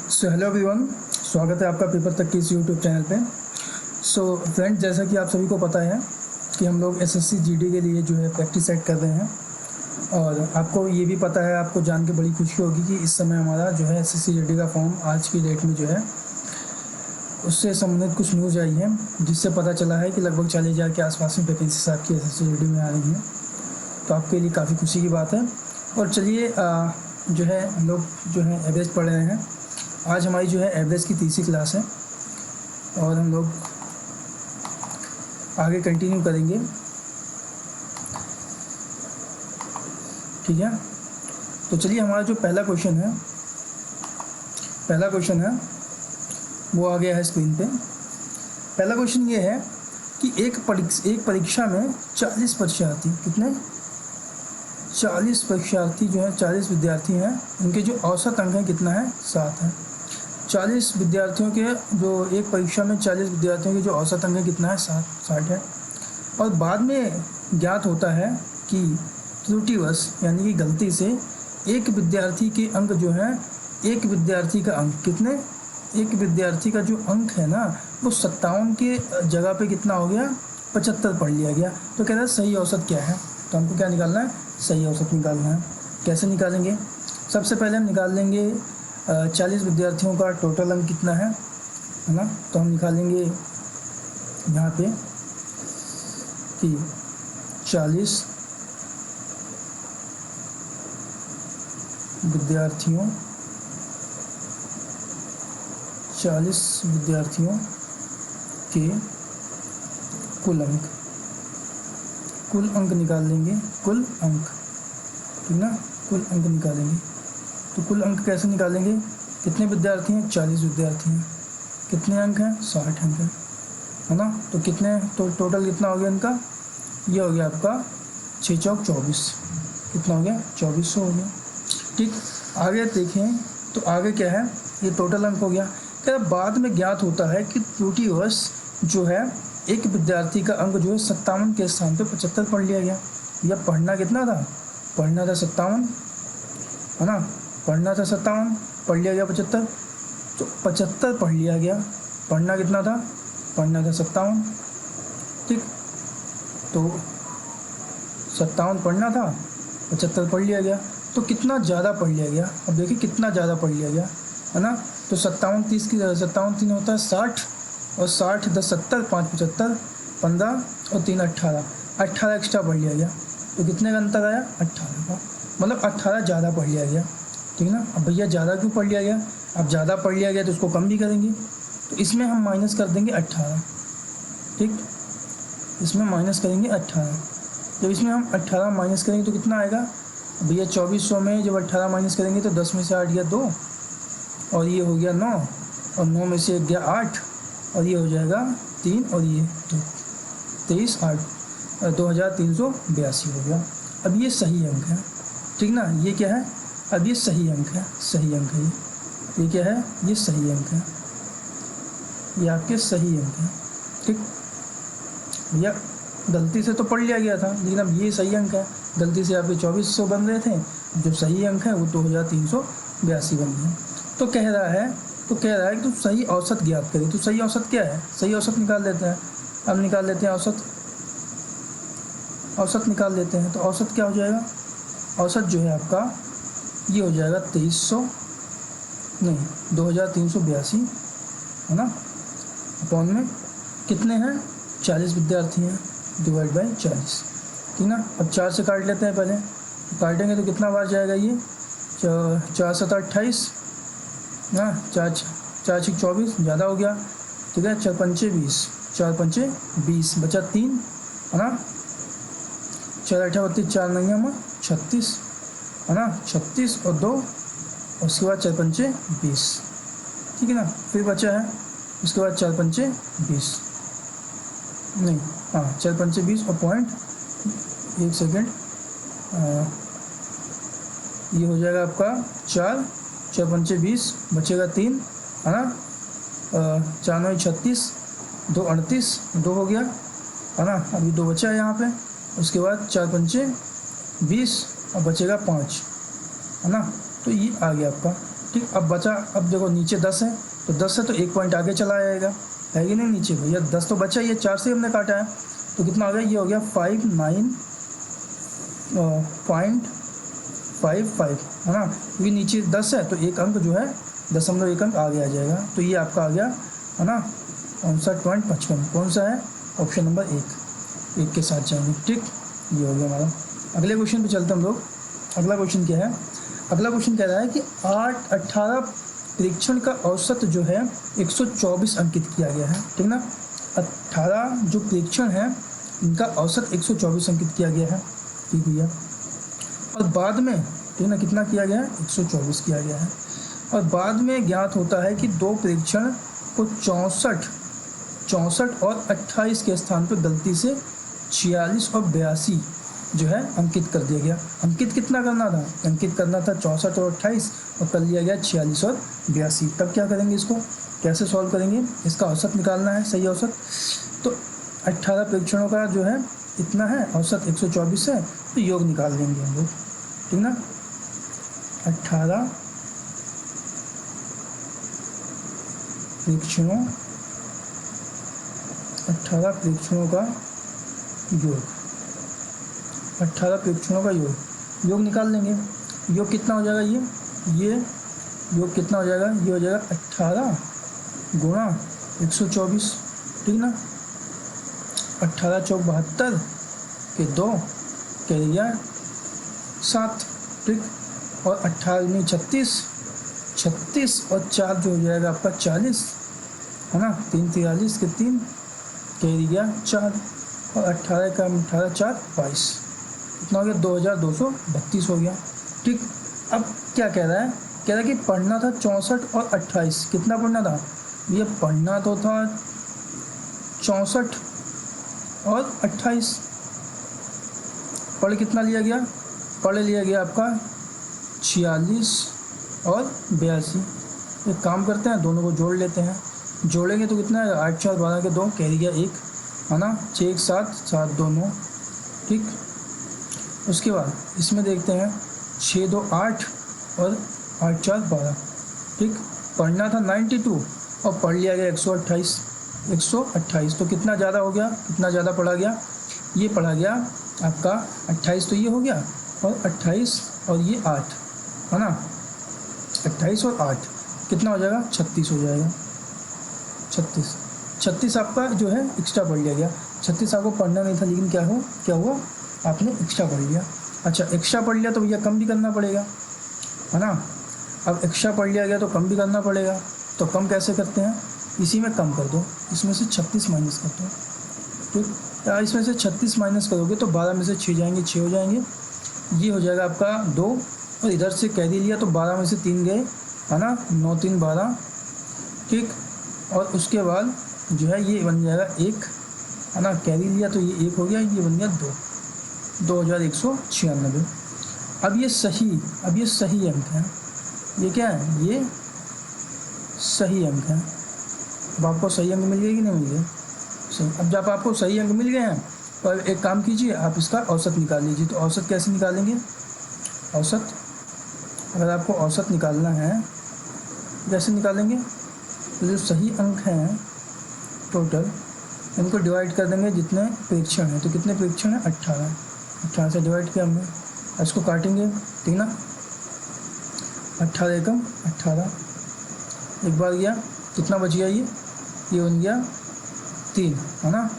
So hello everyone, स्वागत है आपका पेपर तक की इस यूट्यूब चैनल पे। सो फ्रेंड्स, जैसा कि आप सभी को पता है कि हम लोग एसएससी जीडी के लिए जो है प्रैक्टिस सेट कर रहे हैं। और आपको ये भी पता है, आपको जान के बड़ी खुशी होगी कि इस समय हमारा जो है एसएससी जीडी का फॉर्म आज की डेट में जो है उससे संबंधित कुछ न्यूज़ आई है, जिससे पता चला है कि लगभग 40,000 के आसपास में वैकेंसीज आपकी एसएससी जीडी में आ रही हैं। तो आपके लिए काफ़ी खुशी की बात है। और चलिए जो है हम लोग जो है एवरेज पढ़ रहे हैं। आज हमारी जो है एवरेज की तीसरी क्लास है और हम लोग आगे कंटिन्यू करेंगे, ठीक है। तो चलिए, हमारा जो पहला क्वेश्चन है वो आ गया है स्क्रीन पे। पहला क्वेश्चन ये है कि एक परीक्षा में 40 परीक्षार्थी, कितने 40 परीक्षार्थी जो है 40 विद्यार्थी हैं, उनके जो औसत अंक है कितना है 7 है। 40 विद्यार्थियों के जो एक परीक्षा में 40 विद्यार्थियों के जो औसत अंक है कितना है 60 है। और बाद में ज्ञात होता है कि त्रुटिवश यानी कि गलती से एक विद्यार्थी के अंक जो है, एक विद्यार्थी का अंक कितने, एक विद्यार्थी का जो अंक है ना वो 57 के जगह पे कितना हो गया 75 पढ़ लिया गया। तो कह रहा है सही औसत क्या है। तो हमको क्या निकालना है, सही औसत निकालना है। कैसे निकालेंगे? सबसे पहले हम निकाल लेंगे 40 विद्यार्थियों का टोटल अंक कितना है ना। तो हम निकालेंगे यहाँ पे कि 40 विद्यार्थियों के कुल अंक निकाल लेंगे, कुल अंक, ठीक ना, कुल अंक निकालेंगे। तो कुल अंक कैसे निकालेंगे? कितने विद्यार्थी हैं? 40 विद्यार्थी हैं। कितने अंक हैं? 60 अंक है ना। तो कितने टोटल कितना हो गया इनका? ये हो गया आपका 6 चौक 24। कितना हो गया? 2400 हो गया। ठीक, आगे देखें तो आगे क्या है, ये टोटल अंक हो गया। क्या बाद में ज्ञात होता है कि त्रुटिवश जो है एक विद्यार्थी का अंक जो है 57 के स्थान पे 75 पढ़ लिया गया। या पढ़ना कितना था? पढ़ना था 57 है ना, पढ़ना था 57, पढ़ लिया गया 75। तो 75 पढ़ लिया गया, पढ़ना कितना था? पढ़ना था 57, ठीक। तो 57 पढ़ना था, 75 पढ़ लिया गया। तो कितना ज़्यादा पढ़ लिया गया? अब देखिए कितना ज़्यादा पढ़ लिया गया, है ना। तो 57 30 की 57 3 होता है 60, और 60 10 70 5 75 15 और 3 18 एक्स्ट्रा पढ़ लिया गया। तो कितने का अंतर आया? 18 का, मतलब 18 ज़्यादा पढ़ लिया गया, ठीक ना। अब भैया ज़्यादा क्यों पढ़ लिया गया? अब ज़्यादा पढ़ लिया गया तो उसको कम भी करेंगे। तो इसमें हम माइनस कर देंगे 18, ठीक। इसमें माइनस करेंगे 18। जब इसमें हम 18 माइनस करेंगे तो कितना आएगा भैया? 2400 में जब 18 माइनस करेंगे तो 10 में से 8 गया 2, और ये हो गया 9, और 9 में से 1 गया 8, और ये हो जाएगा 3, और ये 2, 23 8 2382 हो गया। अब ये सही अंक है, ठीक ना। ये क्या है? अब ये सही अंक है, सही अंक है ये क्या है? ये सही अंक है, ये आपके सही अंक है, ठीक। भैया गलती से तो पढ़ लिया गया था, लेकिन अब ये सही अंक है। गलती से आपके 2400 बन रहे थे, जो सही अंक है वो 2382 बन गए। तो कह रहा है कि तुम सही औसत ज्ञात करें। तो सही औसत क्या है? सही औसत निकाल लेते हैं। अब निकाल लेते हैं औसत निकाल लेते हैं। तो औसत क्या हो जाएगा? औसत जो है आपका ये हो जाएगा 2382 है ना। अपॉन में कितने हैं? 40 विद्यार्थी हैं, डिवाइड बाई 40, ठीक ना। अब 4 से काट लेते हैं पहले। तो काटेंगे तो कितना बार जाएगा ये? 4 7 28 ना, 4 6 24, ज़्यादा हो गया, ठीक है। 4 पंचे 20, 4 पंचे 20, बचा 3 है ना। 4 8 32, 4 9 36 है ना, 36 और 2, और उसके बाद 4 पंचे 20, ठीक है ना। फिर बचा है उसके बाद 4 पंचे 20, नहीं, हाँ 4 पंचे 20 और पॉइंट, 1 सेकेंड, ये हो जाएगा आपका 4 पंचे 20, बचेगा 3 है ना। 4 9 36, 2 38, 2 हो गया है ना। अभी 2 बचा है यहाँ पे। उसके बाद 4 पंचे 20 और बचेगा 5 है ना। तो ये आ गया आपका ठीक। अब बचा, अब देखो नीचे 10 है, तो 10 है तो 1 पॉइंट आगे चला जाएगा, है कि नहीं नीचे भैया। 10 तो बचा, ये 4 से हमने काटा है, तो कितना हो गया, ये हो गया 59.55, है ना। क्योंकि नीचे 10 है तो एक अंक जो है 0.1 अंक आगे आ जाएगा, तो ये आपका आ गया, है ना, 59.55। कौन सा है, ऑप्शन नंबर 1 के साथ जाएंगे, ठीक। ये हो गया हमारा। अगले क्वेश्चन पे चलते हम लोग। अगला क्वेश्चन क्या है, अगला क्वेश्चन कह रहा है कि 18 परीक्षण का औसत जो है 124 अंकित किया गया है, ठीक ना। 18 जो परीक्षण है इनका औसत 124 अंकित किया गया है, ठीक भैया। और बाद में, ठीक ना, कितना किया गया है, 124 किया गया है। और बाद में ज्ञात होता है कि 2 परीक्षण को 64 और 28 के स्थान पर गलती से 46 और 82 जो है अंकित कर दिया गया। अंकित कितना करना था, अंकित करना था 64 और 28, और कर लिया गया 46 और 82। तब क्या करेंगे, इसको कैसे सॉल्व करेंगे, इसका औसत निकालना है, सही औसत। तो 18 परीक्षणों का जो है इतना है, औसत 124 है, तो योग निकाल लेंगे हम लोग, ठीक ना। 18 परीक्षणों का योग, 18 परीक्षणों का योग निकाल लेंगे। योग कितना हो जाएगा, ये योग कितना हो जाएगा, ये हो जाएगा 18 गुणा 124, ठीक ना। 18 चौक 72 के 2 कह दिया 7, ठीक। और 18 में 36 और 4 जो हो जाएगा आपका 40, है ना। 3 43 के 3 कह दिया 4, और 18 का 18 4 22, कितना हो गया, 2232 हो गया, ठीक। अब क्या कह रहा है, कह रहा है कि पढ़ना था 64 और 28, कितना पढ़ना था, ये पढ़ना तो था 64 और 28, पढ़ कितना लिया गया, पढ़ लिया गया आपका 46 और 82। एक काम करते हैं, दोनों को जोड़ लेते हैं, जोड़ेंगे तो कितना है, 8 4 12 के 2 कह दिया 1, है ना। 6 1 7 7 2 9, ठीक। उसके बाद इसमें देखते हैं 6 2 8 और 8 4 12, ठीक। पढ़ना था 92 और पढ़ लिया गया 128, तो कितना ज़्यादा हो गया, कितना ज़्यादा पढ़ा गया, ये पढ़ा गया आपका 28, तो ये हो गया, और 28 और ये 8, है ना। 28 और 8 कितना हो जाएगा, 36 हो जाएगा। 36 आपका जो है एक्स्ट्रा पढ़ लिया गया। 36 आपको पढ़ना नहीं था, लेकिन क्या हुआ, आपने एक्स्ट्रा पढ़ लिया। अच्छा, एक्स्ट्रा पढ़ लिया तो भैया कम भी करना पड़ेगा, है ना। अब एक्स्ट्रा पढ़ लिया गया तो कम भी करना पड़ेगा, तो कम कैसे करते हैं, इसी में कम कर दो, इसमें से 36 माइनस कर दो, ठीक। इसमें से 36 माइनस करोगे तो 12 में से 6 जाएंगे, 6 हो जाएंगे, ये हो जाएगा आपका 2, और इधर से कैरी लिया तो 12 में से 3 गए, है ना, 9 3 12, ठीक। और उसके बाद जो है ये बन जाएगा 1, है ना, कैरी लिया तो ये 1 हो गया, ये बन गया 2, 2196। अब ये सही अंक है, ये क्या है, ये सही अंक है। अब आपको सही अंक मिल गए कि नहीं मिल गए, सही। अब जब आपको सही अंक मिल गए हैं तो एक काम कीजिए, आप इसका औसत निकाल लीजिए। तो औसत कैसे निकालेंगे, औसत, अगर आपको औसत निकालना है कैसे निकालेंगे, तो जो सही अंक हैं टोटल, इनको डिवाइड कर देंगे जितने परीक्षण हैं। तो कितने परीक्षण हैं, 18 से डिवाइड किया हमने, इसको काटेंगे, ठीक ना। 18 एकम 18, एक बार गया, कितना बच गया, ये बन गया 3, है ना।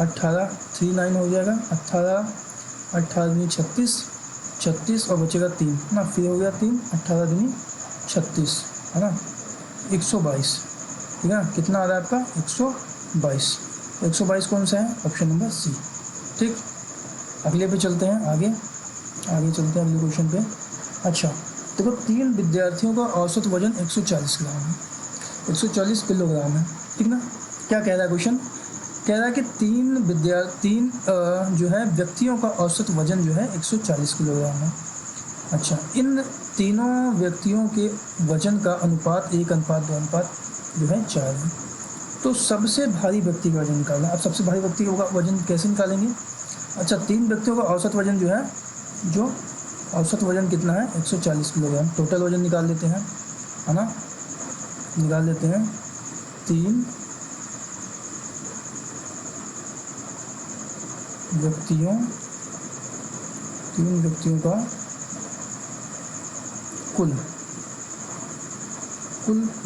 18 3 9 हो जाएगा, 18 दूनी 36 और बचेगा 3, है ना। फिर हो गया 3, 18 दूनी 36, है ना, 122, ठीक है ना। कितना आ रहा है आपका, 122 कौन सा है, ऑप्शन नंबर सी, ठीक। अगले पे चलते हैं, आगे चलते हैं अगले क्वेश्चन पे। अच्छा देखो, 3 विद्यार्थियों का औसत वजन 140 ग्राम है, 140 किलोग्राम है, ठीक ना। क्या कह रहा है क्वेश्चन, कह रहा है कि 3 जो है व्यक्तियों का औसत वजन जो है 140 किलोग्राम है। अच्छा, इन तीनों व्यक्तियों के वजन का अनुपात 1:2 जो है 4 है। तो सबसे भारी व्यक्ति का वजन निकालना। अब सबसे भारी व्यक्ति का वजन कैसे निकालेंगे, अच्छा 3 व्यक्तियों का औसत वजन जो औसत वजन कितना है, 140 किलोग्राम। टोटल वजन निकाल लेते हैं, है ना। निकाल लेते हैं 3 व्यक्तियों का कुल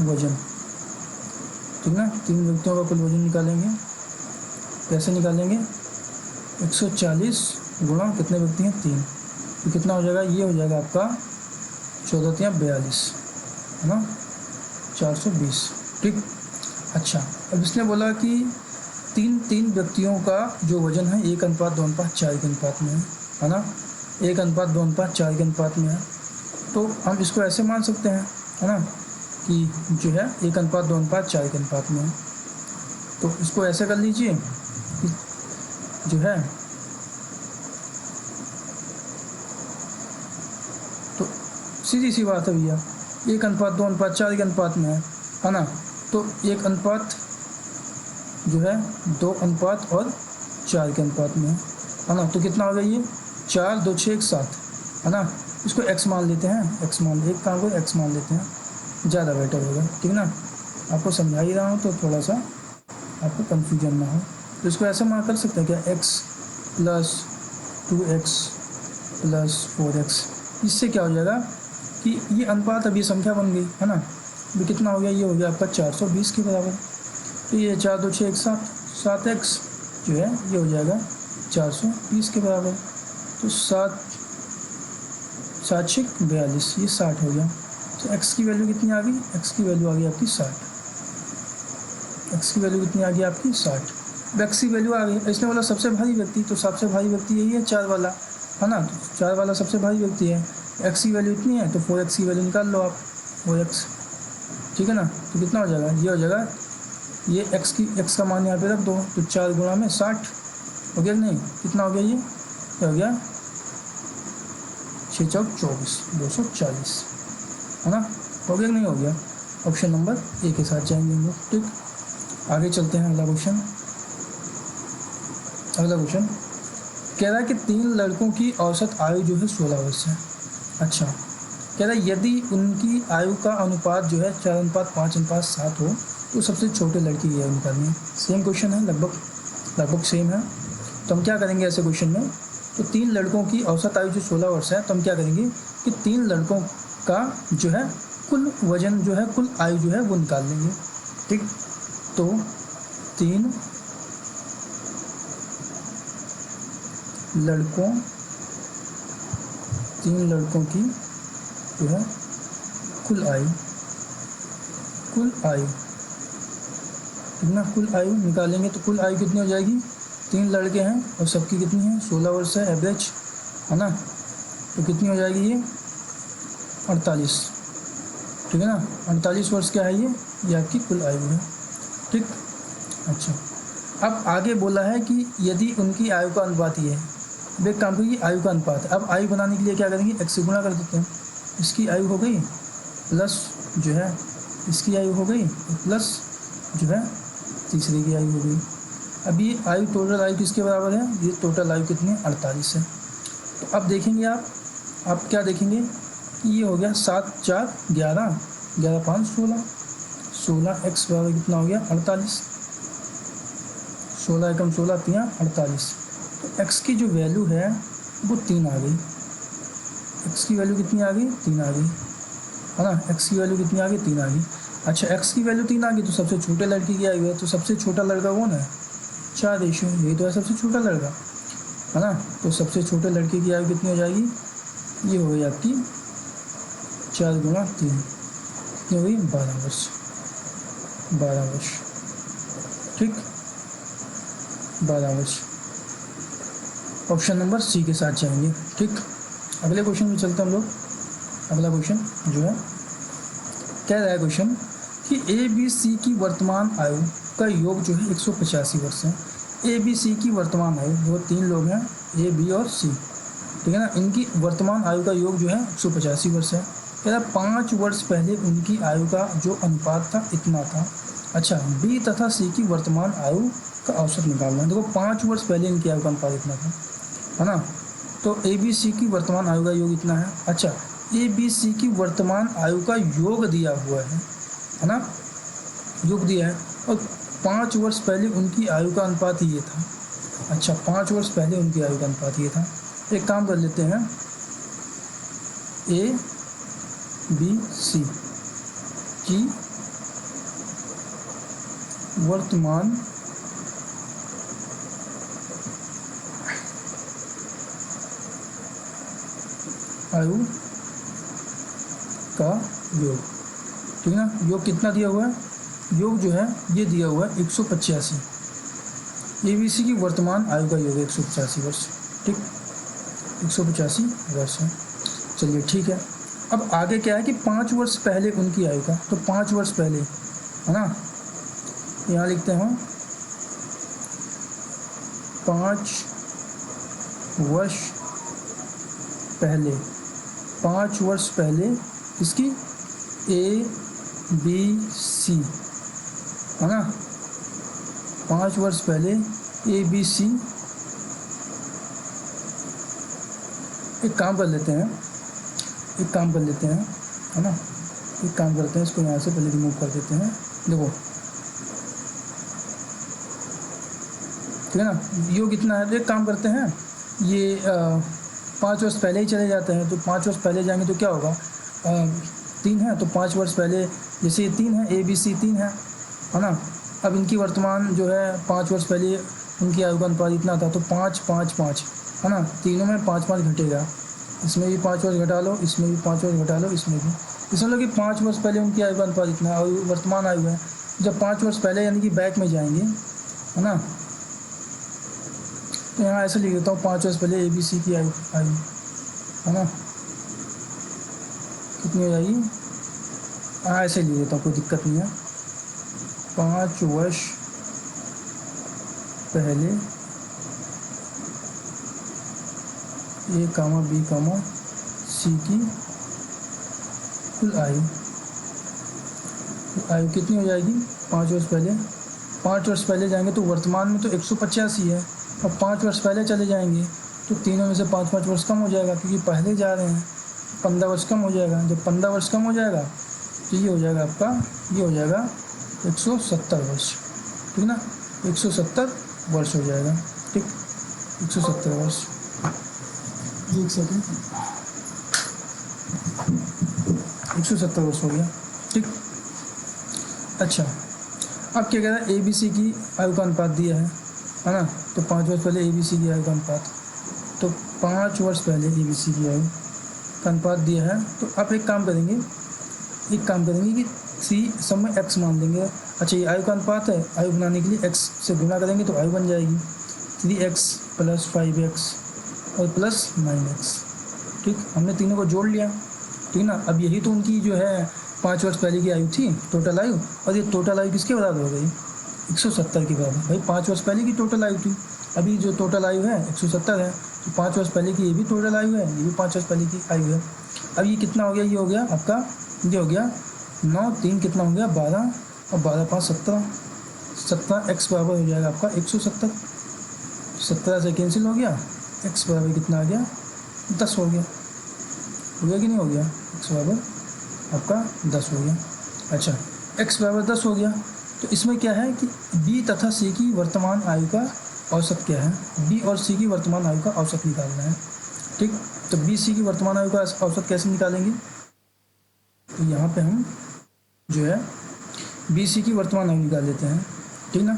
वजन, ठीक ना। 3 व्यक्तियों का कुल वजन निकालेंगे। कैसे निकालेंगे? 140 गुणा कितने व्यक्ति हैं? 3, तो कितना हो जाएगा? ये हो जाएगा आपका 14 या 42, है ना, 420, ठीक। अच्छा, अब इसने बोला कि तीन व्यक्तियों का जो वजन है 1:2:4 के अनुपात में है ना, 1:2:4 के अनुपात में है। तो हम इसको ऐसे मान सकते हैं, है ना, कि जो है 1:2:4 के अनुपात में है। तो इसको ऐसे कर लीजिए कि जो है, तो सीधी सी बात है भैया, 1:2:4 के अनुपात में है ना। तो 1 अनुपात जो है 2:4 के अनुपात में है ना। तो कितना हो गया ये? 4, 2, 6, 1, 7, है ना। इसको x मान लेते हैं, x मान, एक काम को x मान लेते हैं, ज़्यादा बेटर होगा, ठीक ना। आपको समझा ही रहा हूँ तो थोड़ा सा आपको कन्फ्यूजन ना हो। तो इसको ऐसे मान कर सकते हैं क्या? x + 2x + 4x। इससे क्या हो जाएगा कि ये अनुपात अभी संख्या बन गई, है ना। अभी कितना हो गया? ये हो गया आपका 420 के बराबर। तो ये 4, 2, 6, 1, 7, 7x जो है ये हो जाएगा 420 के बराबर। तो 7, 7, 6, 42, ये 60 हो गया। तो x की वैल्यू कितनी आ गई? x की वैल्यू आ गई आपकी 60। x की वैल्यू कितनी आ गई आपकी? 60। x की वैल्यू आ गई। इसने बोला सबसे भारी व्यक्ति, तो सबसे भारी व्यक्ति यही है 4 वाला, है ना। तो 4 वाला सबसे भारी व्यक्ति है। x की वैल्यू इतनी है तो 4x की वैल्यू निकाल लो आप, 4x, ठीक है ना। तो कितना हो जाएगा? ये हो जाएगा, ये x का मान यहाँ पे रख दो, तो 4 गुणा में 60 हो गया कि नहीं? कितना हो गया? ये हो गया 6 चौक 24, 240, है ना। हो गया कि नहीं हो गया? ऑप्शन नंबर ए के साथ जाएंगे हम लोग, ठीक। आगे चलते हैं। अगला क्वेश्चन कह रहा है कि 3 लड़कों की औसत आयु जो है 16 वर्ष है। अच्छा, कह रहा है यदि उनकी आयु का अनुपात जो है 4:5:7 हो तो सबसे छोटे लड़की की आयु निकालनी है। सेम क्वेश्चन है, लगभग सेम है। तो हम क्या करेंगे ऐसे क्वेश्चन में? तो 3 लड़कों की औसत आयु जो 16 वर्ष है, तो हम क्या करेंगे कि 3 लड़कों का जो है कुल वजन जो है, कुल आयु जो है वो निकाल लेंगे, ठीक। तो 3 लड़कों की जो है कुल आयु, कितना कुल आयु निकालेंगे। तो कुल आयु कितनी हो जाएगी? 3 लड़के हैं और सबकी कितनी है? 16 वर्ष है एवरेज, है ना। तो कितनी हो जाएगी? ये 48, ठीक है ना। 48 वर्ष क्या है? ये आपकी कुल आयु है, ठीक। अच्छा, अब आगे बोला है कि यदि उनकी आयु का अनुपात ये है। अब एक काम करिए, आयु का अनुपात। अब आयु बनाने के लिए क्या करेंगे? x से गुणा कर देते हैं। इसकी आयु हो गई प्लस जो है इसकी आयु हो गई, प्लस जो है तीसरे की आयु हो गई। अब ये आयु, टोटल आयु किसके बराबर है? ये टोटल आयु कितनी है? 48 है। तो अब देखेंगे आप क्या देखेंगे कि ये हो गया 7, 4, 11, 11, 5, 16, 16x बराबर कितना हो गया? 48। 16 एकम 16, 3 48। तो x की जो वैल्यू है वो 3 आ गई। x की वैल्यू कितनी आ गई? 3 आ गई, है ना। x की वैल्यू कितनी आ गई? 3 आ गई। अच्छा, x की वैल्यू 3 आ गई तो सबसे छोटे लड़की की आयु है। तो सबसे छोटा लड़का कौन है? 4 रेशियो, यही तो है सबसे छोटा लड़का, है ना। तो सबसे छोटे लड़के की आयु कितनी हो जाएगी? ये हो गई आपकी 4 गुणा 3, कितनी हो गई? 12 वर्ष, 12 वर्ष, ठीक, 12 वर्ष। ऑप्शन नंबर सी के साथ जाएंगे, ठीक। अगले क्वेश्चन में चलते हम लोग। अगला क्वेश्चन जो है कह रहा है क्वेश्चन कि ए बी सी की वर्तमान आयु का योग जो है 185 वर्ष है। ए बी सी की वर्तमान आयु, जो 3 लोग हैं ए बी और सी, ठीक है ना, इनकी वर्तमान आयु का योग जो है 185 वर्ष है। कह रहा 5 वर्ष पहले उनकी आयु का जो अनुपात था इतना था। अच्छा, बी तथा सी की वर्तमान आयु का औसत निकालना है। देखो 5 वर्ष पहले इनकी आयु का अनुपात इतना था, है ना। तो ए बी सी की वर्तमान आयु का योग इतना है। अच्छा, ए बी सी की वर्तमान आयु का योग दिया हुआ है ना, योग दिया है, और 5 वर्ष पहले उनकी आयु का अनुपात ये था। अच्छा, 5 वर्ष पहले उनकी आयु का अनुपात ये था। एक काम कर लेते हैं, ए बी सी की वर्तमान आयु का योग, ठीक है ना। योग कितना दिया हुआ है, योग जो है ये दिया हुआ है 185। एबीसी की वर्तमान आयु का योग है 185 वर्ष, ठीक, 185 वर्ष है। चलिए ठीक है। अब आगे क्या है कि 5 वर्ष पहले उनकी आयु का, तो 5 वर्ष पहले है ना, यहाँ लिखते हैं 5 वर्ष पहले, 5 वर्ष पहले इसकी ए बी सी है ना, 5 वर्ष पहले ए बी सी। एक काम कर लेते हैं, है ना, एक काम करते हैं, इसको यहाँ से पहले रिमूव कर देते हैं। देखो ठीक है ना, योग कितना है, तो एक काम करते हैं, ये 5 वर्ष पहले ही चले जाते हैं। तो 5 वर्ष पहले जाएंगे तो क्या होगा, 3 है, तो 5 वर्ष पहले जैसे ये 3 है, ए बी सी 3 है ना। अब इनकी वर्तमान जो है 5 वर्ष पहले उनकी आयु का अनुपात इतना था, तो 5 5 5 है ना, तीनों में 5 5 घटेगा, इसमें भी 5 वर्ष घटा लो, इसमें भी 5 वर्ष घटा लो, इसमें भी, इसमें मतलब कि 5 वर्ष पहले उनकी आयु का अनुपात इतना और वर्तमान आयु है। जब 5 वर्ष पहले यानी कि बैक में जाएंगे है ना, तो यहाँ ऐसे लिख देता हूँ 5 वर्ष पहले ए बी सी की आयु है ना, कितनी हो जाएगी, हाँ ऐसे लिख देता हूँ, कोई दिक्कत नहीं है। 5 वर्ष पहले ए कामा बी कामा सी की कुल आयु कितनी हो जाएगी, 5 वर्ष पहले, 5 वर्ष पहले जाएंगे तो वर्तमान में तो 185 है, और 5 वर्ष पहले चले जाएंगे तो तीनों में से 5 5 वर्ष कम हो जाएगा, क्योंकि पहले जा रहे हैं, 15 वर्ष कम हो जाएगा। जब 15 वर्ष कम हो जाएगा तो ये हो जाएगा आपका, ये हो जाएगा 170 वर्ष, ठीक ना, 170 वर्ष हो जाएगा, ठीक, 170 वर्ष। एक सेकेंड, 170 वर्ष हो गया, ठीक। अच्छा, अब क्या कह रहा है, ए बी सी की आयु का अनुपात दिया है ना, तो 5 वर्ष पहले ए बी सी की आयु का अनुपात, तो 5 वर्ष पहले ए बी सी की आयु का अनुपात दिया है। तो आप एक काम करेंगे कि सी सब में एक्स मान लेंगे। अच्छा, ये आयु का अनुपात है, आयु बनाने के लिए एक्स से गुना करेंगे तो आयु बन जाएगी 3x + 5x और प्लस 9x, ठीक, हमने तीनों को जोड़ लिया, ठीक ना। अब यही तो उनकी जो है 5 वर्ष पहले की आयु थी, टोटल आयु, और ये टोटल आयु किसके बराबर हो गई, 170 के बराबर। भाई 5 वर्ष पहले की टोटल आयु थी, अभी जो टोटल आयु है 170 है, तो 5 वर्ष पहले की ये भी टोटल आयु है, ये भी 5 वर्ष पहले की आयु है। अब ये कितना हो गया, ये हो गया आपका, ये हो गया 9 3 कितना हो गया 12, और 12 5 17, 17 x बराबर हो जाएगा आपका 170, 17 से कैंसिल हो गया, x बराबर कितना आ गया 10 हो गया कि नहीं हो गया, x बराबर आपका 10 हो गया। अच्छा, x बराबर 10 हो गया, तो इसमें क्या है कि b तथा c की वर्तमान आयु का औसत क्या है, b और c की वर्तमान आयु का औसत निकालना है, ठीक। तो b c की वर्तमान आयु का औसत कैसे निकालेंगे, तो यहाँ पे हम जो है बी सी की वर्तमान आयु निकाल लेते हैं, ठीक ना।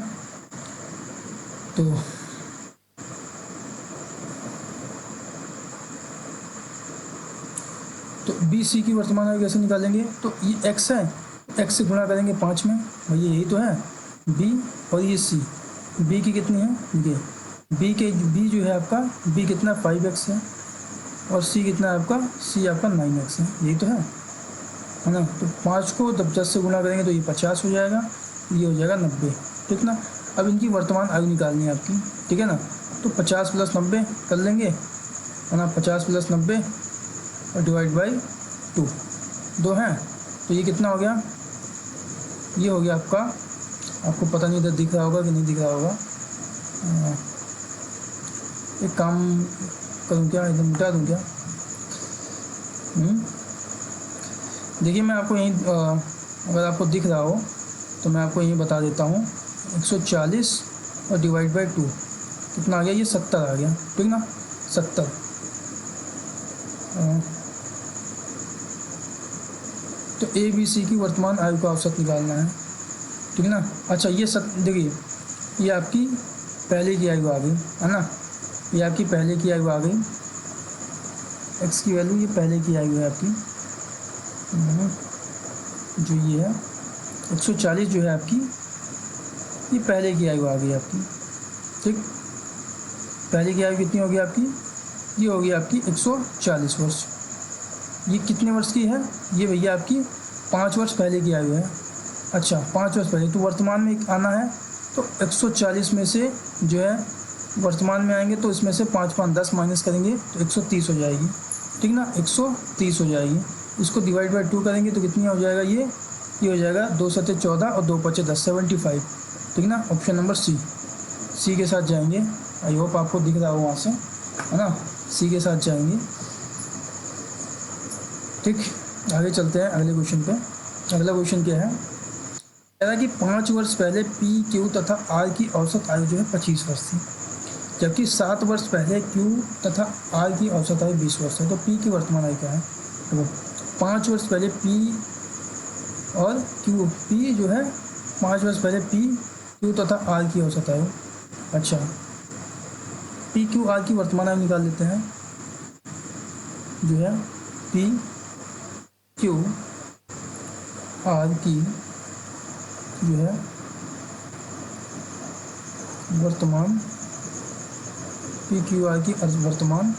तो बी सी की वर्तमान आयु कैसे निकालेंगे, तो ये x है, x से गुणा करेंगे 5 में, भैया यही तो है b, और ये c, b की कितनी है, ये b जो है आपका b कितना 5x है, और c कितना है आपका, c आपका 9x है, यही तो है ना। तो 5 को जब 10 से गुणा करेंगे तो ये 50 हो जाएगा, ये हो जाएगा 90, ठीक ना। अब इनकी वर्तमान आयु निकालनी है आपकी, ठीक है ना। तो 50 + 90 कर लेंगे है ना, 50 + 90 और डिवाइड बाई 2 हैं, तो ये कितना हो गया, ये हो गया आपका, आपको पता नहीं इधर दिख रहा होगा कि नहीं दिख रहा होगा, एक काम करूँ क्या, इधर मिटा दूँ क्या, देखिए मैं आपको यहीं अगर आपको दिख रहा हो तो मैं आपको यहीं बता देता हूँ। 140 और डिवाइड बाई 2 कितना आ गया, ये 70 आ गया, ठीक ना, 70। तो ए बी सी की वर्तमान आयु का औसत निकालना है, ठीक ना। अच्छा ये देखिए ये आपकी पहले की आयु आ गई है ना, ये आपकी पहले की आयु आ गई, एक्स की वैल्यू ये पहले की आयु है आपकी, जो ये है 140 जो है आपकी ये पहले की आयु आ गई आपकी, ठीक। पहले की आयु कितनी होगी आपकी, ये होगी आपकी 140 वर्ष। ये कितने वर्ष की है, ये भैया आपकी 5 वर्ष पहले की आयु है। अच्छा 5 वर्ष पहले, तो वर्तमान में आना है तो 140 में से जो है वर्तमान में आएंगे तो इसमें से 5 5 10 माइनस करेंगे तो 130 हो जाएगी, ठीक ना, 130 हो जाएगी। इसको डिवाइड बाई 2 करेंगे तो कितनी हो जाएगा, ये हो जाएगा 2 7 14 और 2 5 10 75, ठीक ना। ऑप्शन नंबर सी के साथ जाएंगे। आई होप आपको दिख रहा हो वहाँ से, है ना, सी के साथ जाएंगे, ठीक। आगे चलते हैं अगले क्वेश्चन पे। अगला क्वेश्चन क्या है, कह रहा है कि 5 वर्ष पहले पी क्यू तथा आर की औसत आयु जो है 25 वर्ष थी, जबकि 7 वर्ष पहले क्यू तथा आर की औसत आयु 20 वर्ष है। तो पी की वर्तमान आयु क्या है, तो 5 वर्ष पहले पी और क्यू, पी जो है 5 वर्ष पहले पी क्यू तथा आर की औसत आयु। अच्छा पी क्यू आर की वर्तमान आयु निकाल लेते हैं, जो है पी क्यू आर की जो है वर्तमान, पी क्यू आर की वर्तमान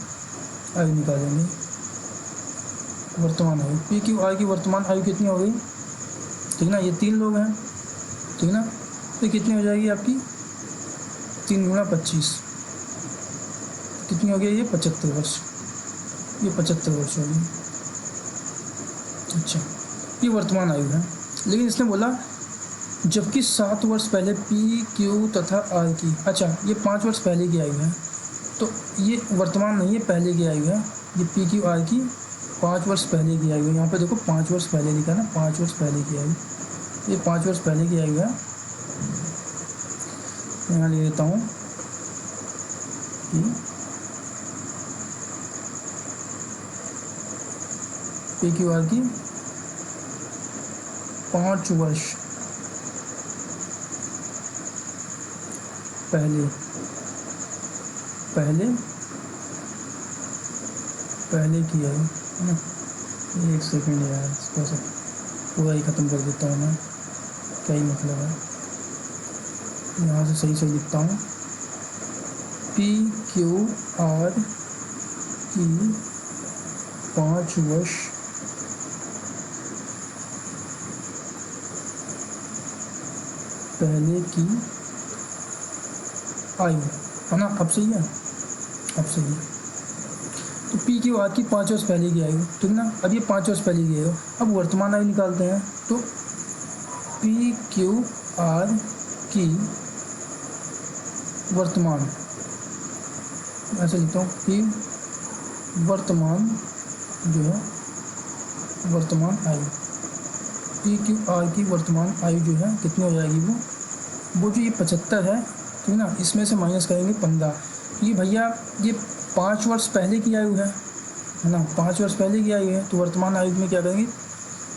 आयु निकालेंगे। वर्तमान आयु पी क्यू आर की वर्तमान आयु कितनी हो गई, ठीक ना, ये 3 लोग हैं, ठीक ना, तो कितनी हो जाएगी आपकी 3 गुणा 25, कितनी हो गई ये 75 वर्ष, ये 75 वर्ष होगी। अच्छा ये वर्तमान आयु है, लेकिन इसने बोला जबकि 7 वर्ष पहले पी क्यू तथा आर की, अच्छा ये 5 वर्ष पहले की आयु है, तो ये वर्तमान नहीं है, पहले की आयु है। ये पी क्यू आर की 5 वर्ष पहले की आयु है, यहाँ पे देखो 5 वर्ष पहले लिखा है ना, 5 वर्ष पहले की आयु, ये 5 वर्ष पहले की आयु है। यहाँ ले लेता हूँ कि पी क्यू आर की 5 वर्ष पहले की आयु है ना। एक सेकंड यार, इसको सब पूरा ही ख़त्म कर देता हूँ मैं, क्या ही मतलब है, यहाँ से सही लिखता हूँ। पी क्यू आर की 5 वर्ष पहले की आयु है ना, अब सही है, अब सही है। तो पी क्यू आर की 5 वर्ष पहले की आयु, ठीक ना। अब ये 5 वर्ष पहले की आयु, अब वर्तमान आयु निकालते हैं। तो पी क्यू आर की वर्तमान, ऐसे लिखता हूँ, पी वर्तमान जो है वर्तमान आयु, पी क्यू आर की वर्तमान आयु जो है कितनी हो जाएगी, वो जो ये 75 है, ठीक ना, इसमें से माइनस करेंगे 15। ये भैया ये 5 वर्ष पहले की आयु है ना, 5 वर्ष पहले की आयु है, तो वर्तमान आयु में क्या करेंगे,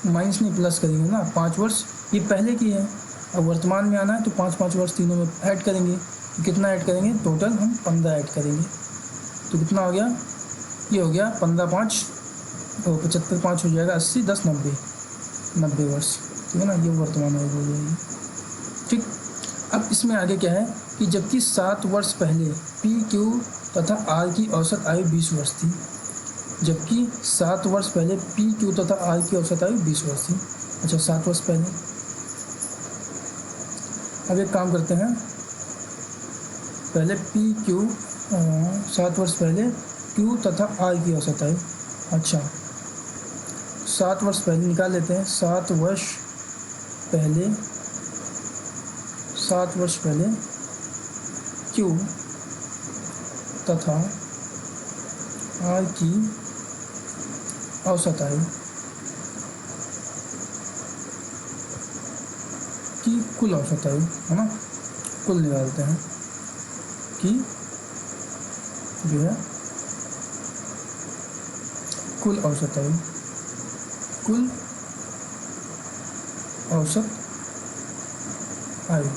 माइनस नहीं प्लस करेंगे ना। 5 वर्ष ये पहले की है, अब वर्तमान में आना है तो 5 5 वर्ष तीनों में ऐड करेंगे, तो कितना ऐड करेंगे, टोटल हम 15 ऐड करेंगे, तो कितना हो गया, ये हो गया 15 5 तो 75 5 हो जाएगा 80 10 90 वर्ष, ठीक है ना, ये वर्तमान आयु हो जाएगी, ठीक। अब इसमें आगे क्या है कि जबकि 7 वर्ष पहले पी क्यू तथा आर की औसत आयु 20 वर्ष थी, जबकि 7 वर्ष पहले पी क्यू तथा आर की औसत आयु 20 वर्ष थी। अच्छा 7 वर्ष पहले, अब एक काम करते हैं, पहले पी क्यू 7 वर्ष पहले क्यू तथा आर की औसत आयु, अच्छा 7 वर्ष पहले निकाल लेते हैं। 7 वर्ष पहले क्यू तथा आर की औसत आयु, कि कुल औसत आयु, है ना, कुल निकालते हैं कि जो है कुल औसत आयु, कुल औसत आयु,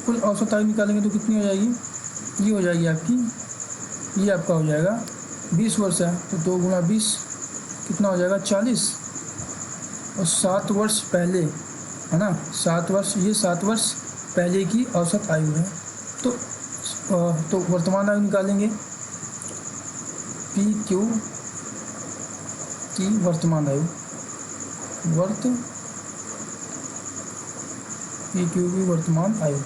कुल औसत आयु निकालेंगे तो कितनी हो जाएगी, ये हो जाएगी आपकी, ये आपका हो जाएगा 20 वर्ष है तो 2 गुणा 20 कितना हो जाएगा 40, और 7 वर्ष पहले, है ना, 7 वर्ष, ये 7 वर्ष पहले की औसत आयु है। तो वर्तमान आयु निकालेंगे, पी क्यू की वर्तमान आयु, पी क्यू की वर्तमान आयु,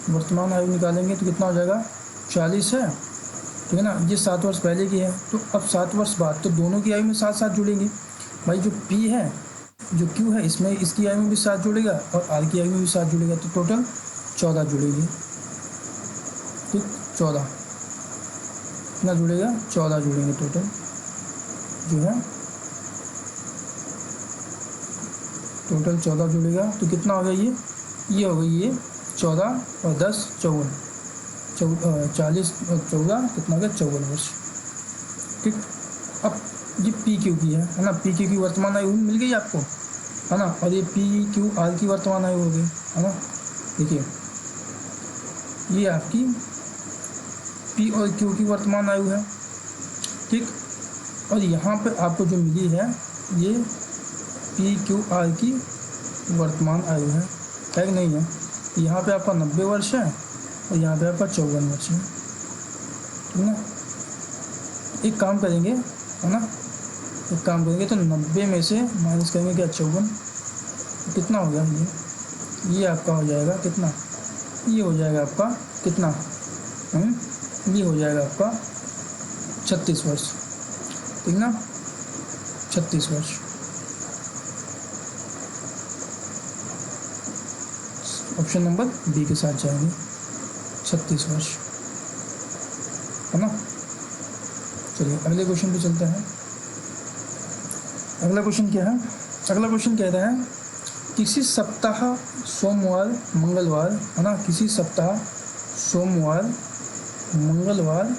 वर्तमान आयु निकालेंगे तो कितना हो जाएगा 40 है, ठीक है ना, ये 7 वर्ष पहले की है। तो अब 7 वर्ष बाद तो दोनों की आयु में साथ साथ जुड़ेंगे भाई, जो P है जो Q है इसमें इसकी आयु में भी साथ जुड़ेगा और R की आयु में भी साथ जुड़ेगा, तो टोटल 14 जुड़ेगी, ठीक, 14 कितना जुड़ेगा 14 जुड़ेंगे टोटल जो है, टोटल 14 जुड़ेगा। तो कितना हो गया ये हो गई ये 14 और 10 54, 40 और 14 कितना हो गया 54 वर्ष, ठीक। अब ये पी क्यू की है ना, पी क्यू की वर्तमान आयु मिल गई आपको, है ना, और ये पी क्यू आर की वर्तमान आयु हो गई, है ना। देखिए ये आपकी पी और क्यू की वर्तमान आयु है, ठीक, और यहाँ पे आपको जो मिली है ये पी क्यू आर की वर्तमान आयु है कि नहीं है। यहाँ पे आपका 90 वर्ष है और यहाँ पे आपका 54 वर्ष है, ठीक ना। एक काम करेंगे, है ना, एक काम करेंगे तो 90 में से माइनस करेंगे क्या 54, कितना हो गया ये आपका हो जाएगा कितना, ये हो जाएगा आपका कितना, ये हो जाएगा आपका 36 वर्ष, ठीक ना, 36 वर्ष। ऑप्शन नंबर बी के साथ जाएंगे, 36 वर्ष, है ना। चलिए अगले क्वेश्चन पे चलते हैं। अगला क्वेश्चन क्या है, अगला क्वेश्चन कह रहा है किसी सप्ताह सोमवार मंगलवार, है ना, किसी सप्ताह सोमवार मंगलवार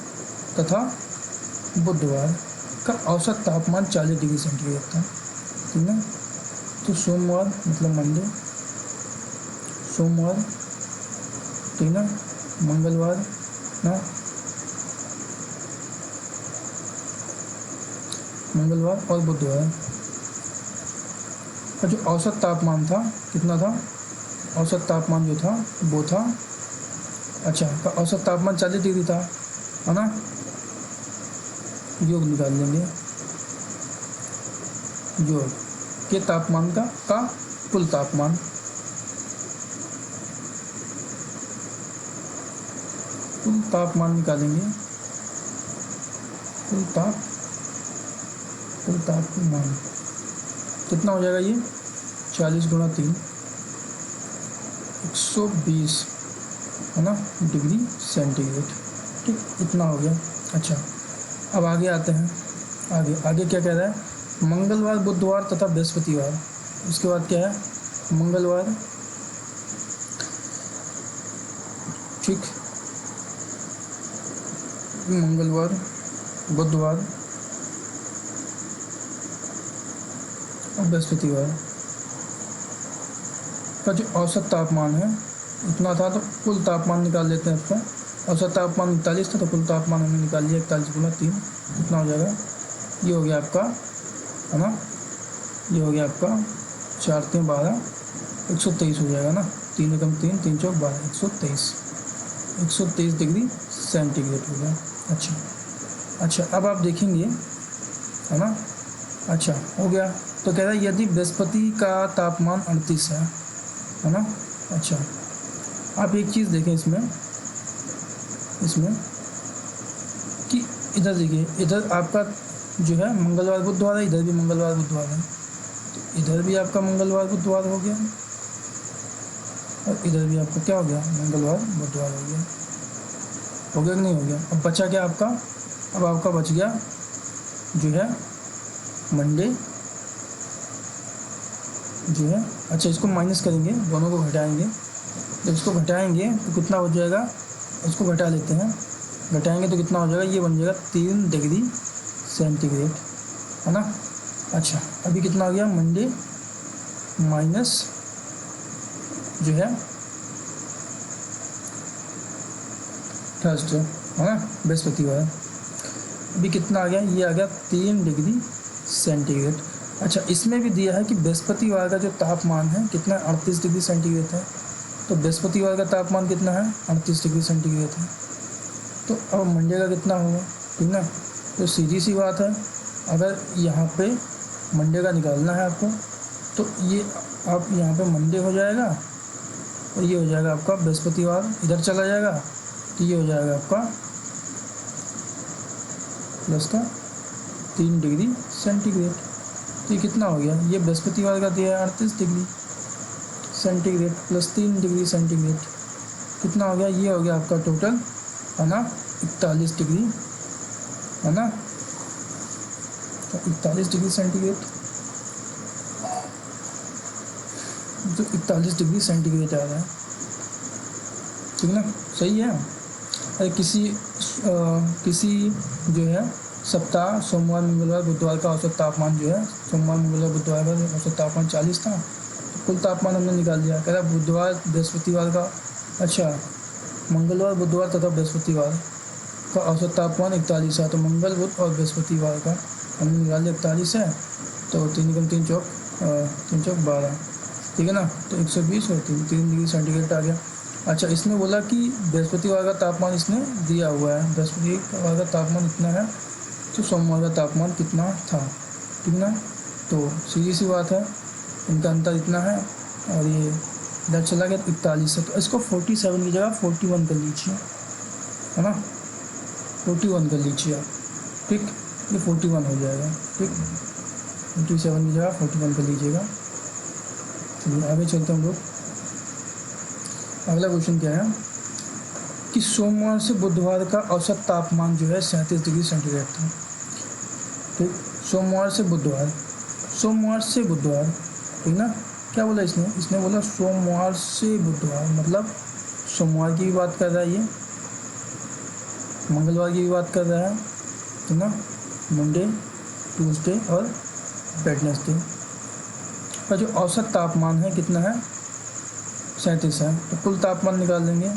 तथा बुधवार का औसत तापमान 40 डिग्री सेंटीग्रेड था, ठीक है। तो सोमवार मतलब मंडे, सोमवार, ठीक ना, मंगलवार ना, मंगलवार और बुधवार का जो औसत तापमान था कितना था, औसत तापमान जो था वो था, अच्छा, का औसत तापमान 40 डिग्री था, है ना। योग निकाल लेंगे, योग के तापमान का कुल तापमान, कुल तापमान निकालेंगे, कुल तापमान कितना हो जाएगा ये 40 गुणा 3 120, है ना, डिग्री सेंटीग्रेड, ठीक, इतना हो गया। अच्छा अब आगे आते हैं, आगे क्या कह रहा है, मंगलवार बुधवार तथा बृहस्पतिवार, उसके बाद क्या है मंगलवार, ठीक, मंगलवार बुधवार और बृहस्पतिवार का जो औसत तापमान है इतना था, तो कुल तापमान निकाल लेते हैं इसका, औसत तापमान 41 था तो कुल तापमान हमने निकाल लिया 41 गुना 3, कितना हो जाएगा, ये हो गया आपका, है ना, ये हो गया आपका 4 3 12 123 हो जाएगा ना, 3 एकम 3 3 चौक 12 123 डिग्री सेंटीग्रेड हो गया। अच्छा अब आप देखेंगे, है ना, अच्छा हो गया। तो कह रहा है यदि बृहस्पति का तापमान 38 है ना। अच्छा आप एक चीज़ देखें इसमें कि इधर देखिए, इधर आपका जो है मंगलवार बुधवार है, इधर भी मंगलवार बुधवार है, तो इधर भी आपका मंगलवार बुधवार हो गया और इधर भी आपका क्या हो गया मंगलवार बुधवार हो गया कि नहीं हो गया। अब बचा क्या आपका, अब आपका बच गया जो है मंडे जो है, अच्छा इसको माइनस करेंगे, दोनों को घटाएंगे। जब इसको घटाएंगे तो कितना हो जाएगा, इसको घटा लेते हैं, घटाएंगे तो कितना हो जाएगा, ये बन जाएगा 3 डिग्री सेंटीग्रेड, है ना। अच्छा अभी कितना हो गया, मंडे माइनस जो है थर्सडे, है ना, बृहस्पतिवार। अभी कितना आ गया, ये आ गया 3 डिग्री सेंटीग्रेड। अच्छा इसमें भी दिया है कि बृहस्पतिवार का जो तापमान है कितना, 38 डिग्री सेंटीग्रेड है। तो बृहस्पतिवार का तापमान कितना है, 38 डिग्री सेंटीग्रेड है। तो अब मंडे का कितना होगा, ठीक ना। तो सीधी सी बात है, अगर यहाँ पे मंडे का निकालना है आपको, तो ये आप यहाँ पे मंडे हो जाएगा और ये हो जाएगा आपका बृहस्पतिवार, इधर चला जाएगा तो ये हो जाएगा आपका प्लस का 3 डिग्री सेंटीग्रेड। तो ये कितना हो गया, ये बृहस्पतिवार का दिया है 38 degree centigrade plus 3 degree centigrade, कितना हो गया, ये हो गया आपका टोटल, है ना, 41 डिग्री, है ना। तो 41 डिग्री सेंटीग्रेड, जो 41 डिग्री सेंटीग्रेड आ रहा है, ठीक ना, सही है। अरे किसी जो है सप्ताह सोमवार मंगलवार बुधवार का औसत तापमान जो है, सोमवार मंगलवार बुधवार का औसत तापमान 40 था, तो कुल तापमान हमने निकाल लिया। कह रहा बुधवार बृहस्पतिवार का, अच्छा मंगलवार बुधवार तथा बृहस्पतिवार का औसत तापमान 41 है, तो मंगल बुध और बृहस्पतिवार का हमने निकाल लिया 41 है, तो 3 चौक 12, ठीक है ना। तो 120 और 3 डिग्री सेंटीग्रेड आ गया। अच्छा इसने बोला कि बृहस्पतिवार का तापमान इसने दिया हुआ है, बृहस्पतिवार का तापमान इतना है, तो सोमवार का तापमान कितना था, ठीक ना। तो सीधी सी बात है, इनका अंतर इतना है और ये इधर चला गया 41 है, तो इसको 47 की जगह 41 कर लीजिए, है ना, 41 कर लीजिए आप, ठीक, ये 41 हो जाएगा, ठीक, 47 की जगह 41 कर लीजिएगा। चलिए आगे चलते हैं हम लोग। अगला क्वेश्चन क्या है कि सोमवार से बुधवार का औसत तापमान जो है 37 डिग्री सेंटीग्रेड था, ठीक, सोमवार से बुधवार, ठीक ना। क्या बोला इसने बोला सोमवार से बुधवार, मतलब सोमवार की भी बात कर रहा है, ये मंगलवार की भी बात कर रहा है, ठीक ना, मंडे ट्यूसडे और वेडनेसडे का जो औसत तापमान है कितना है, 37 है। तो कुल तापमान निकाल लेंगे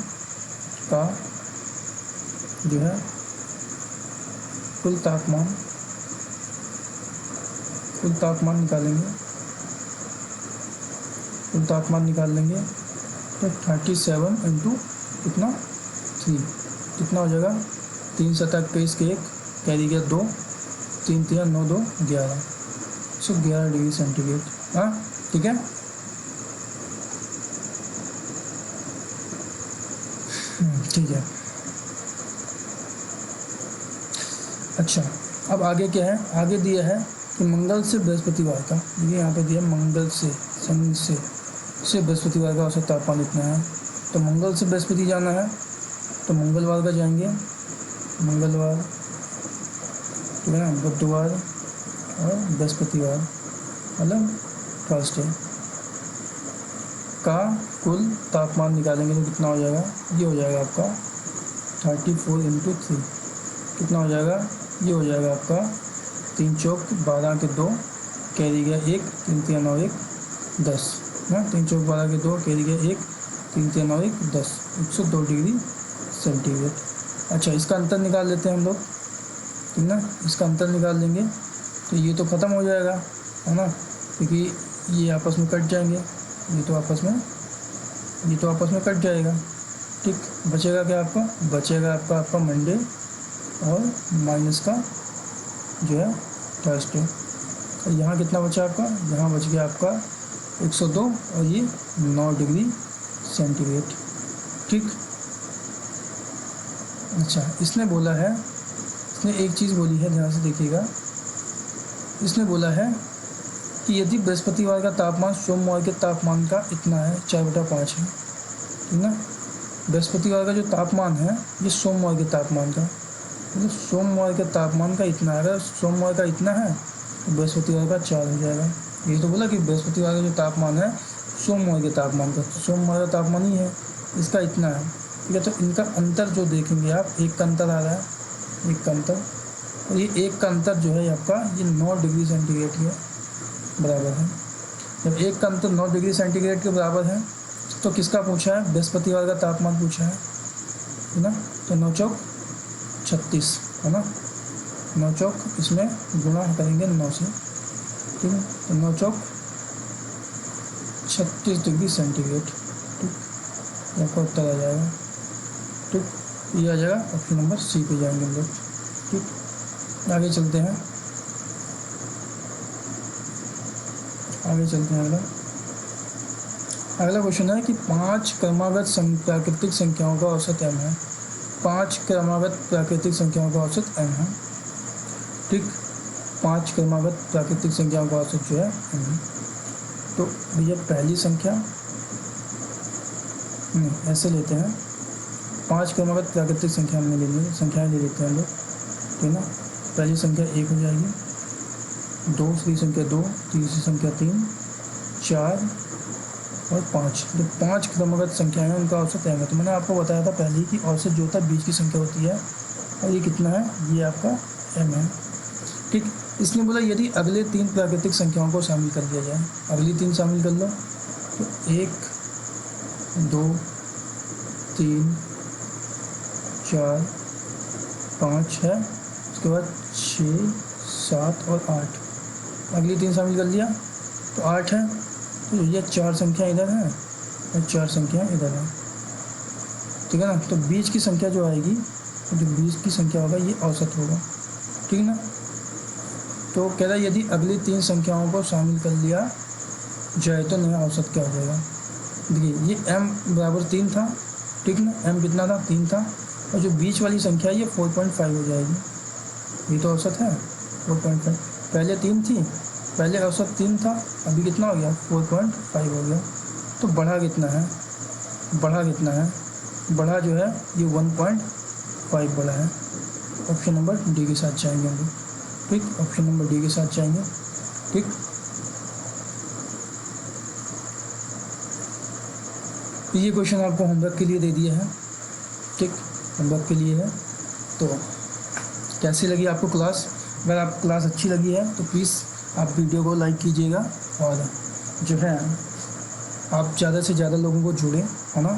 का जो है, कुल तापमान निकाल लेंगे, तो 37 इंटू कितना 3, कितना हो जाएगा, 3 7 21 के 1 कैरी गया 2, 3 3 9 2 11, 111 डिग्री सेंटीग्रेड, हाँ ठीक है। ठीक है। अच्छा अब आगे क्या है, आगे दिया है कि मंगल से बृहस्पतिवार का, ये यहाँ पे दिया मंगल से शनि से बृहस्पतिवार का औसत तापमान इतना है। तो मंगल से बृहस्पति जाना है तो मंगलवार का जाएंगे, मंगलवार, ठीक है ना, बुधवार और बृहस्पतिवार, मतलब थर्सडे का कुल तापमान निकालेंगे तो कितना हो जाएगा, ये हो जाएगा आपका 34 इंटू 3, कितना हो जाएगा, ये हो जाएगा आपका 3 चौक 12 के 2 कैरी गया 1, 3 3 9 1 10, ना, 3 चौक 12 के 2 कैरी गया 1, 3 3 9 1 10, 102 डिग्री सेंटीग्रेड। अच्छा इसका अंतर निकाल लेते हैं हम लोग, ठीक ना, इसका अंतर निकाल लेंगे तो ये तो ख़त्म हो जाएगा, है ना, क्योंकि ये आपस में कट जाएंगे, ये तो आपस में कट जाएगा, ठीक। बचेगा क्या आपका, बचेगा आपका मंडे और माइनस का जो है थर्सडे। और यहाँ कितना बचा आपका, यहाँ बच गया आपका 102 और ये 9 डिग्री सेंटीग्रेड, ठीक। अच्छा इसने बोला है, इसने एक चीज़ बोली है, ध्यान से देखिएगा, इसने बोला है कि यदि बृहस्पतिवार का तापमान सोमवार के तापमान का इतना है 4/5 है, ठीक ना। बृहस्पतिवार का जो तापमान है ये सोमवार के तापमान का, मतलब सोमवार के तापमान का इतना है, अगर सोमवार का इतना है तो बृहस्पतिवार का 4 हो जाएगा, ये तो बोला कि बृहस्पतिवार का जो तापमान है सोमवार के तापमान का, तो सोमवार का तापमान ही है, इसका इतना है, ठीक है। तो इनका अंतर जो देखेंगे आप, एक का अंतर आ रहा है, एक का अंतर, और ये एक का अंतर जो है आपका ये 9 डिग्री सेंटीग्रेड के बराबर है। जब एक का अंतर 9 डिग्री सेंटीग्रेड के बराबर है तो किसका पूछा है, बृहस्पतिवार का तापमान पूछा है ना। तो 9 चौक 36 है ना, 9 चौक इसमें गुणा करेंगे 9 से, ठीक है। तो 9 चौक 36 डिग्री सेंटीग्रेड, ठीक, आपका उत्तर आ जाएगा, ठीक, ये आ जाएगा। ऑप्शन नंबर सी पे जाएंगे हम लोग, ठीक। आगे चलते हैं, अगला क्वेश्चन है कि 5 क्रमागत प्राकृतिक संख्याओं का औसत m है। 5 क्रमागत प्राकृतिक संख्याओं का औसत m है, ठीक। 5 क्रमागत प्राकृतिक संख्याओं का औसत जो है m है। तो भैया पहली संख्या नहीं, ऐसे लेते हैं, 5 क्रमागत प्राकृतिक संख्या हमने ले ली, संख्याएँ ले लेते हैं हम लोग, ठीक ना। पहली संख्या 1 हो जाएगी, दूसरी संख्या 2, तीसरी संख्या 3, 4 और 5। जो 5 क्रमागत संख्याएं हैं उनका औसत m है। तो मैंने आपको बताया था पहले ही कि औसत जो होता है बीच की संख्या होती है, और ये कितना है, ये आपका m है, ठीक। इसने बोला यदि अगले 3 प्राकृतिक संख्याओं को शामिल कर दिया जाए, अगली 3 शामिल कर लो, तो 1, 2, 3, 4, 5 है, उसके बाद 6, 7 और 8, अगली 3 शामिल कर लिया तो 8 है। तो ये 4 संख्या इधर है और 4 संख्या इधर है, ठीक है ना। तो बीच की संख्या जो आएगी, जो बीच की संख्या होगा ये औसत होगा, ठीक है ना। तो कह रहा है यदि अगली 3 संख्याओं को शामिल कर लिया जाए तो नया औसत क्या हो जाएगा। देखिए ये m बराबर 3 था, ठीक ना, m कितना था, 3 था, और जो बीच वाली संख्या है ये 4.5 हो जाएगी, ये तो औसत है 4.5। पहले 3 थी, पहले औसत 3 था, अभी कितना हो गया, 4.5 हो गया। तो बढ़ा कितना है, बढ़ा जो है ये 1.5 बढ़ा है। ऑप्शन नंबर डी के साथ जाएंगे हम लोग, ठीक, ऑप्शन नंबर डी के साथ जाएंगे, ठीक। ये क्वेश्चन आपको होमवर्क के लिए दे दिया है, ठीक, होमवर्क के लिए है। तो कैसी लगी आपको क्लास, अगर आपको क्लास अच्छी लगी है तो प्लीज़ आप वीडियो को लाइक कीजिएगा, और जो है आप ज़्यादा से ज़्यादा लोगों को जोड़ें, है ना,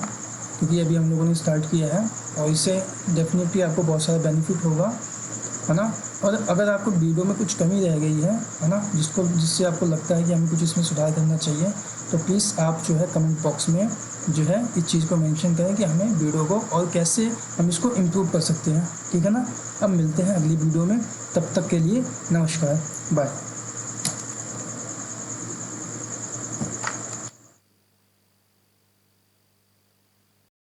क्योंकि अभी हम लोगों ने स्टार्ट किया है और इससे डेफिनेटली आपको बहुत सारा बेनिफिट होगा, है ना। और अगर आपको वीडियो में कुछ कमी रह गई है ना, जिससे आपको लगता है कि हमें कुछ इसमें सुधार करना चाहिए, तो प्लीज़ आप जो है कमेंट बॉक्स में जो है इस चीज़ को मेंशन करें कि हमें वीडियो को और कैसे हम इसको इम्प्रूव कर सकते हैं, ठीक है ना। अब मिलते हैं अगली वीडियो में, तब तक के लिए नमस्कार, बाय।